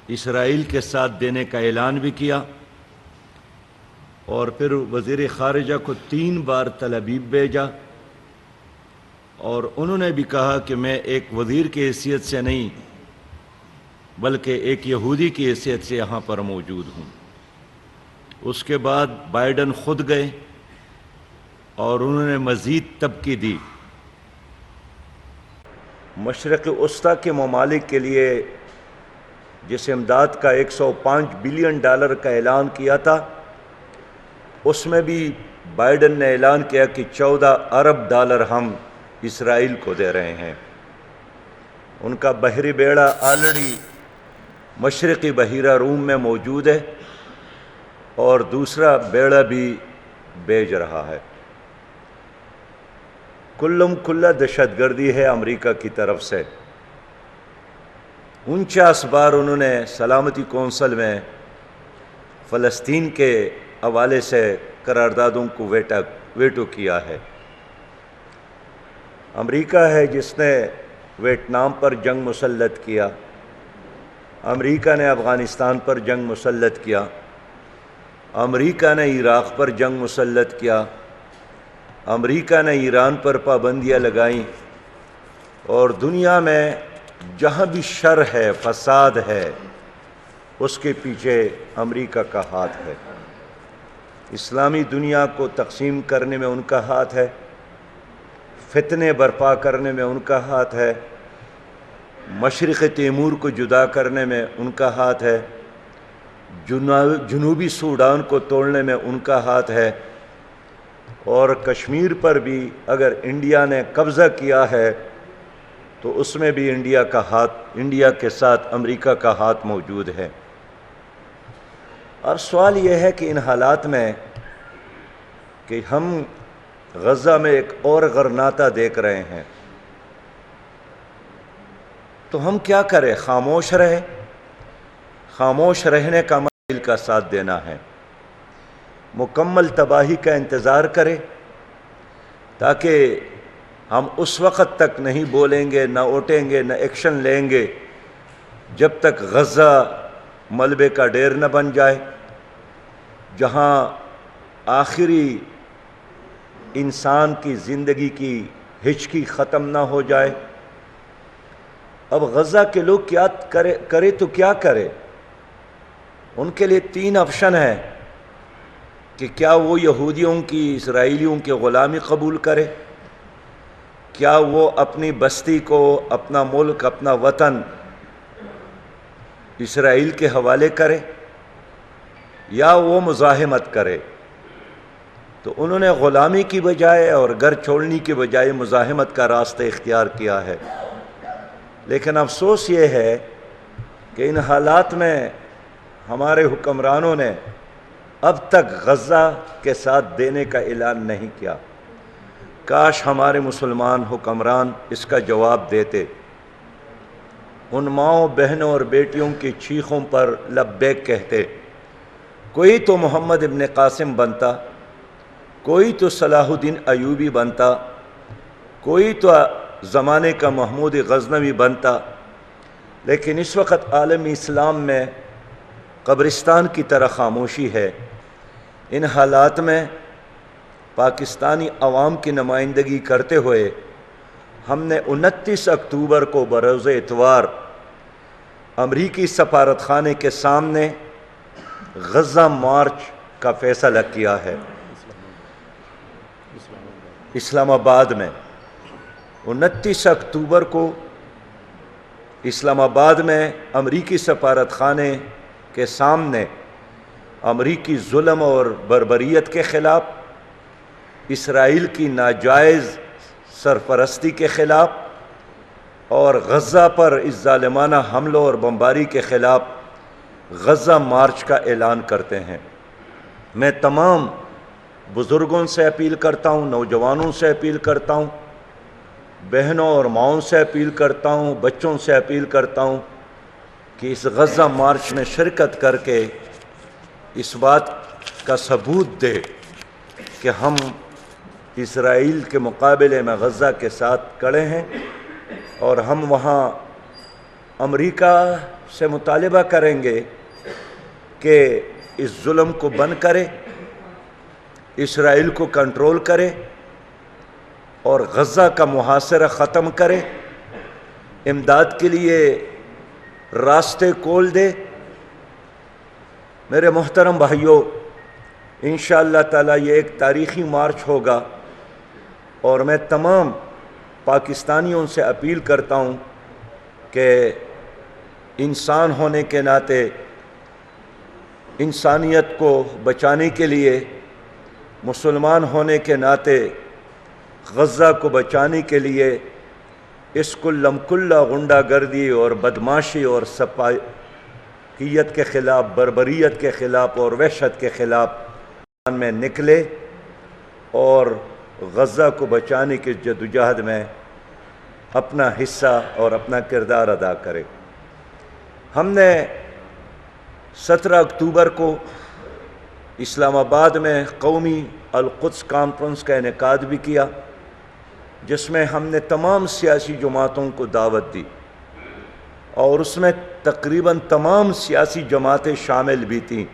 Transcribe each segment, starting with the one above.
اسرائیل کے ساتھ دینے کا اعلان بھی کیا، اور پھر وزیر خارجہ کو 3 بار تل ابیب بھیجا، اور انہوں نے بھی کہا کہ میں ایک وزیر کی حیثیت سے نہیں بلکہ ایک یہودی کی حیثیت سے یہاں پر موجود ہوں۔ اس کے بعد بائیڈن خود گئے اور انہوں نے مزید تبکی دی۔ مشرق وسطیٰ کے ممالک کے لیے جس امداد کا $105 بلین کا اعلان کیا تھا، اس میں بھی بائیڈن نے اعلان کیا کہ $14 ارب ہم اسرائیل کو دے رہے ہیں۔ ان کا بحری بیڑا آلریڈی مشرقی بحیرہ روم میں موجود ہے اور دوسرا بیڑا بھی بھیج رہا ہے۔ کلم کلہ دہشت گردی ہے امریکہ کی طرف سے۔ 49 بار انہوں نے سلامتی کونسل میں فلسطین کے حوالے سے قراردادوں کو ویٹو کیا ہے۔ امریکہ ہے جس نے ویتنام پر جنگ مسلط کیا، امریکہ نے افغانستان پر جنگ مسلط کیا، امریکہ نے عراق پر جنگ مسلط کیا، امریکہ نے ایران پر پابندیاں لگائیں، اور دنیا میں جہاں بھی شر ہے، فساد ہے، اس کے پیچھے امریکہ کا ہاتھ ہے۔ اسلامی دنیا کو تقسیم کرنے میں ان کا ہاتھ ہے، فتنے برپا کرنے میں ان کا ہاتھ ہے، مشرق تیمور کو جدا کرنے میں ان کا ہاتھ ہے، جنوبی سوڈان کو توڑنے میں ان کا ہاتھ ہے، اور کشمیر پر بھی اگر انڈیا نے قبضہ کیا ہے تو اس میں بھی انڈیا کے ساتھ امریکہ کا ہاتھ موجود ہے۔ اور سوال یہ ہے کہ ان حالات میں کہ ہم غزہ میں ایک اور غرناطہ دیکھ رہے ہیں، تو ہم کیا کریں؟ خاموش رہیں؟ خاموش رہنے کا مطلب کا ساتھ دینا ہے، مکمل تباہی کا انتظار کریں، تاکہ ہم اس وقت تک نہیں بولیں گے، نہ اٹھیں گے، نہ ایکشن لیں گے جب تک غزہ ملبے کا ڈیر نہ بن جائے، جہاں آخری انسان کی زندگی کی ہچکی ختم نہ ہو جائے۔ اب غزہ کے لوگ کیا کرے تو کیا کرے؟ ان کے لیے 3 آپشن ہیں کہ کیا وہ یہودیوں کی، اسرائیلیوں کی غلامی قبول کرے، کیا وہ اپنی بستی کو، اپنا ملک، اپنا وطن اسرائیل کے حوالے کرے، یا وہ مزاحمت کرے۔ تو انہوں نے غلامی کی بجائے اور گھر چھوڑنے کی بجائے مزاحمت کا راستہ اختیار کیا ہے۔ لیکن افسوس یہ ہے کہ ان حالات میں ہمارے حکمرانوں نے اب تک غزہ کے ساتھ دینے کا اعلان نہیں کیا۔ کاش ہمارے مسلمان حکمران اس کا جواب دیتے، ان ماؤں، بہنوں اور بیٹیوں کی چیخوں پر لبیک کہتے۔ کوئی تو محمد ابن قاسم بنتا، کوئی تو صلاح الدین ایوبی بنتا، کوئی تو زمانے کا محمود غزنوی بنتا، لیکن اس وقت عالم اسلام میں قبرستان کی طرح خاموشی ہے۔ ان حالات میں پاکستانی عوام کی نمائندگی کرتے ہوئے ہم نے 29 اکتوبر کو بروز اتوار امریکی سفارت خانے کے سامنے غزہ مارچ کا فیصلہ کیا ہے۔ اسلام آباد میں 29 اکتوبر کو اسلام آباد میں امریکی سفارت خانے کے سامنے امریکی ظلم اور بربریت کے خلاف، اسرائیل کی ناجائز سرپرستی کے خلاف اور غزہ پر اس ظالمانہ حملوں اور بمباری کے خلاف غزہ مارچ کا اعلان کرتے ہیں۔ میں تمام بزرگوں سے اپیل کرتا ہوں، نوجوانوں سے اپیل کرتا ہوں، بہنوں اور ماؤں سے اپیل کرتا ہوں، بچوں سے اپیل کرتا ہوں کہ اس غزہ مارچ میں شرکت کر کے اس بات کا ثبوت دے کہ ہم اسرائیل کے مقابلے میں غزہ کے ساتھ کھڑے ہیں، اور ہم وہاں امریکہ سے مطالبہ کریں گے کہ اس ظلم کو بند کرے، اسرائیل کو کنٹرول کرے اور غزہ کا محاصرہ ختم کرے، امداد کے لیے راستے کھول دے۔ میرے محترم بھائیوں، انشاءاللہ تعالی یہ ایک تاریخی مارچ ہوگا، اور میں تمام پاکستانیوں سے اپیل کرتا ہوں کہ انسان ہونے کے ناطے انسانیت کو بچانے کے لیے، مسلمان ہونے کے ناطے غزہ کو بچانے کے لیے اس کلم کلہ غنڈہ گردی اور بدماشی اور سفاکیت کے خلاف، بربریت کے خلاف اور وحشت کے خلاف میں نکلے اور غزہ کو بچانے کی جدوجہد میں اپنا حصہ اور اپنا کردار ادا کرے۔ ہم نے 17 اکتوبر کو اسلام آباد میں قومی القدس کانفرنس کا انعقاد بھی کیا، جس میں ہم نے تمام سیاسی جماعتوں کو دعوت دی، اور اس میں تقریباً تمام سیاسی جماعتیں شامل بھی تھیں۔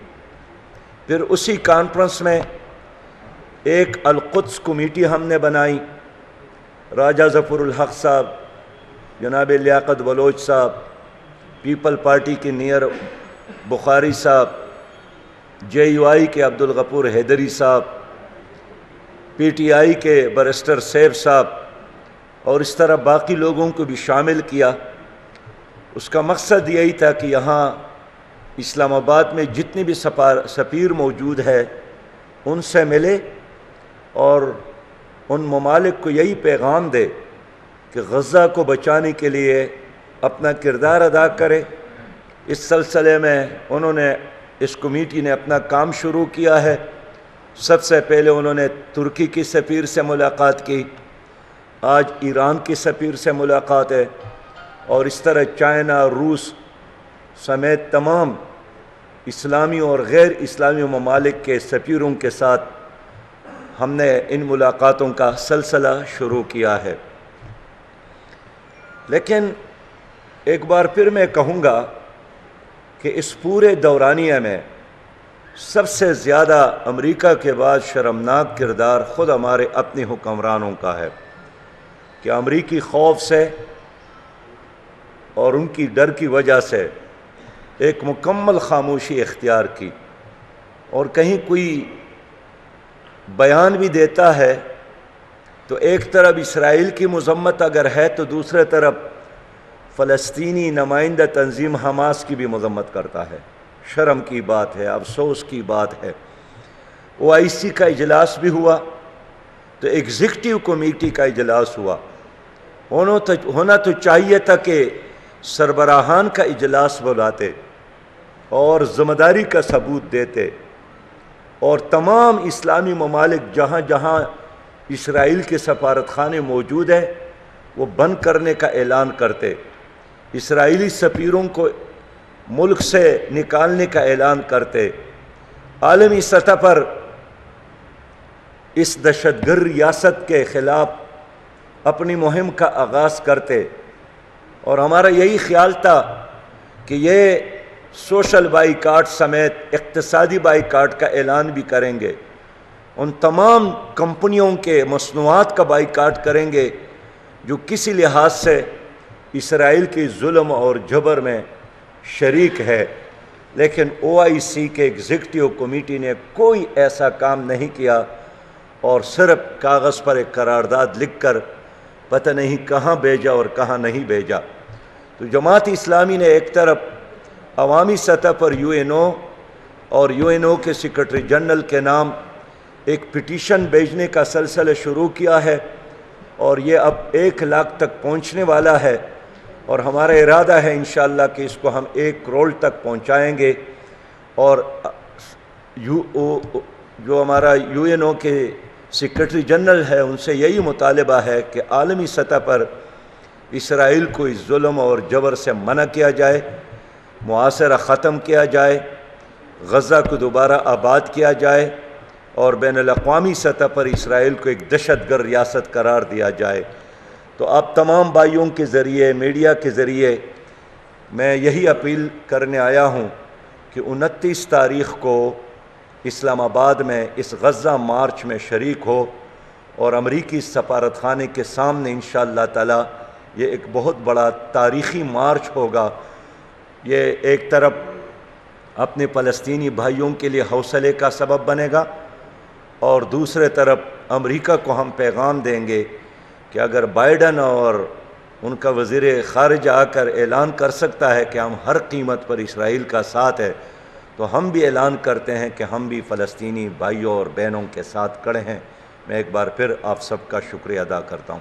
پھر اسی کانفرنس میں ایک القدس کمیٹی ہم نے بنائی، راجہ ظفر الحق صاحب، جناب لیاقت بلوچ صاحب، پیپل پارٹی کے نیر بخاری صاحب، جے یو آئی کے عبدالغفور حیدری صاحب، پی ٹی آئی کے برسٹر سیف صاحب، اور اس طرح باقی لوگوں کو بھی شامل کیا۔ اس کا مقصد یہی تھا کہ یہاں اسلام آباد میں جتنے بھی سفیر موجود ہے ان سے ملے اور ان ممالک کو یہی پیغام دے کہ غزہ کو بچانے کے لیے اپنا کردار ادا کرے۔ اس سلسلے میں انہوں نے، اس کمیٹی نے اپنا کام شروع کیا ہے۔ سب سے پہلے انہوں نے ترکی کی سفیر سے ملاقات کی، آج ایران کی سفیر سے ملاقات ہے، اور اس طرح چائنا، روس سمیت تمام اسلامی اور غیر اسلامی ممالک کے سفیروں کے ساتھ ہم نے ان ملاقاتوں کا سلسلہ شروع کیا ہے۔ لیکن ایک بار پھر میں کہوں گا کہ اس پورے دورانیے میں سب سے زیادہ امریکہ کے بعد شرمناک کردار خود ہمارے اپنے حکمرانوں کا ہے، کہ امریکی خوف سے اور ان کی ڈر کی وجہ سے ایک مکمل خاموشی اختیار کی، اور کہیں کوئی بیان بھی دیتا ہے تو ایک طرف اسرائیل کی مذمت اگر ہے تو دوسرے طرف فلسطینی نمائندہ تنظیم حماس کی بھی مذمت کرتا ہے۔ شرم کی بات ہے، افسوس کی بات ہے۔ OIC کا اجلاس بھی ہوا تو ایگزیکٹو کمیٹی کا اجلاس ہوا، ہونا تو چاہیے تھا کہ سربراہان کا اجلاس بلاتے اور ذمہ داری کا ثبوت دیتے، اور تمام اسلامی ممالک جہاں جہاں اسرائیل کے سفارت خانے موجود ہیں وہ بند کرنے کا اعلان کرتے، اسرائیلی سفیروں کو ملک سے نکالنے کا اعلان کرتے، عالمی سطح پر اس دہشت گرد ریاست کے خلاف اپنی مہم کا آغاز کرتے۔ اور ہمارا یہی خیال تھا کہ یہ سوشل بائیکاٹ سمیت اقتصادی بائیکاٹ کا اعلان بھی کریں گے، ان تمام کمپنیوں کے مصنوعات کا بائیکاٹ کریں گے جو کسی لحاظ سے اسرائیل کے ظلم اور جبر میں شریک ہے۔ لیکن OIC کے ایگزیکٹو کمیٹی نے کوئی ایسا کام نہیں کیا، اور صرف کاغذ پر ایک قرارداد لکھ کر پتہ نہیں کہاں بھیجا اور کہاں نہیں بھیجا۔ تو جماعت اسلامی نے ایک طرف عوامی سطح پر UNO اور UNO کے سیکرٹری جنرل کے نام ایک پٹیشن بھیجنے کا سلسلہ شروع کیا ہے، اور یہ اب 1 لاکھ تک پہنچنے والا ہے، اور ہمارا ارادہ ہے انشاءاللہ کہ اس کو ہم 1 کروڑ تک پہنچائیں گے۔ اور جو ہمارا UNO کے سیکرٹری جنرل ہے ان سے یہی مطالبہ ہے کہ عالمی سطح پر اسرائیل کو اس ظلم اور جبر سے منع کیا جائے، محاصرہ ختم کیا جائے، غزہ کو دوبارہ آباد کیا جائے، اور بین الاقوامی سطح پر اسرائیل کو ایک دہشت گرد ریاست قرار دیا جائے۔ تو آپ تمام بھائیوں کے ذریعے، میڈیا کے ذریعے میں یہی اپیل کرنے آیا ہوں کہ 29 تاریخ کو اسلام آباد میں اس غزہ مارچ میں شریک ہو اور امریکی سفارت خانے کے سامنے انشاءاللہ تعالی یہ ایک بہت بڑا تاریخی مارچ ہوگا۔ یہ ایک طرف اپنے فلسطینی بھائیوں کے لیے حوصلے کا سبب بنے گا اور دوسرے طرف امریکہ کو ہم پیغام دیں گے کہ اگر بائیڈن اور ان کا وزیر خارجہ آ کر اعلان کر سکتا ہے کہ ہم ہر قیمت پر اسرائیل کا ساتھ ہے، تو ہم بھی اعلان کرتے ہیں کہ ہم بھی فلسطینی بھائیوں اور بہنوں کے ساتھ کھڑے ہیں۔ میں ایک بار پھر آپ سب کا شکریہ ادا کرتا ہوں۔